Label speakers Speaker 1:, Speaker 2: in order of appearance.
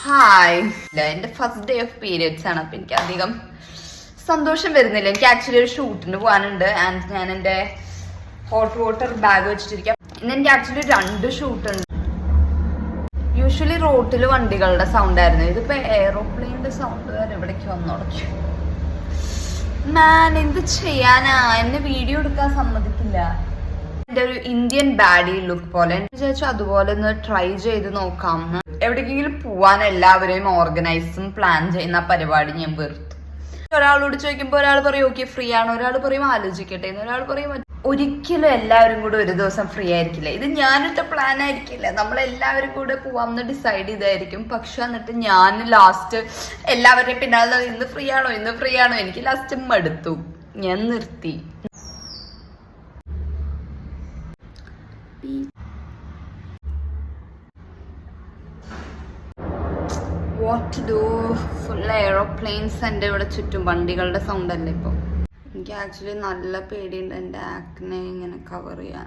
Speaker 1: Hi, എൻ്റെ first day of periods ആണ്. അപ്പം എനിക്ക് അധികം സന്തോഷം വരുന്നില്ല. എനിക്ക് ആക്ച്വലി ഒരു ഷൂട്ടിന് പോകാനുണ്ട്. ആൻഡ് ഞാൻ എൻ്റെ ഹോട്ട് വാട്ടർ ബാഗ് വെച്ചിട്ടിരിക്കാം. ഇന്ന് എനിക്ക് ആക്ച്വലി 2 ഷൂട്ടുണ്ട്. യൂഷ്വലി റോട്ടിൽ വണ്ടികളുടെ സൗണ്ട് ആയിരുന്നു. ഇതിപ്പോൾ എയറോപ്ലെയിൻ്റെ സൗണ്ട് വരെ ഇവിടേക്ക് വന്നുടച്ചു. മാൻ എന്ത് ചെയ്യാനാ, എന്നെ വീഡിയോ എടുക്കാൻ സമ്മതിക്കില്ല. എൻ്റെ ഒരു ഇന്ത്യൻ ബാഡി ലുക്ക് പോലെ വിചാരിച്ചു അതുപോലെ ഒന്ന് ട്രൈ ചെയ്ത് നോക്കാം. എവിടേക്കെങ്കിലും പോവാൻ എല്ലാവരെയും ഓർഗനൈസും പ്ലാൻ ചെയ്യുന്ന പരിപാടി ഞാൻ വെറുത്തു. ഒരാളോട് ചോദിക്കുമ്പോൾ ഒരാൾ പറയും ഓക്കെ ഫ്രീ ആണ്, ഒരാൾ പറയും ആലോചിക്കട്ടെ എന്ന്, ഒരാൾ പറയും ഒരിക്കലും എല്ലാവരും കൂടെ ഒരു ദിവസം ഫ്രീ ആയിരിക്കില്ല. ഇത് ഞാനിട്ട പ്ലാൻ ആയിരിക്കില്ല. നമ്മളെല്ലാവരും കൂടെ പോവാമെന്ന് ഡിസൈഡ് ചെയ്തായിരിക്കും. പക്ഷെ എന്നിട്ട് ഞാൻ ലാസ്റ്റ് എല്ലാവരുടെയും പിന്നാലെ ഇന്ന് ഫ്രീ ആണോ ഇന്ന് ഫ്രീ ആണോ, എനിക്ക് ലാസ്റ്റ് മടുത്തു, ഞാൻ നിർത്തി. What to do, full aeroplanes എൻ്റെ ഇവിടെ ചുറ്റും, വണ്ടികളുടെ സൗണ്ട് അല്ലേ ഇപ്പോൾ. എനിക്ക് ആക്ച്വലി നല്ല പേടിയുണ്ട് എൻ്റെ ആക്നെ ഇങ്ങനെ കവർ ചെയ്യാൻ.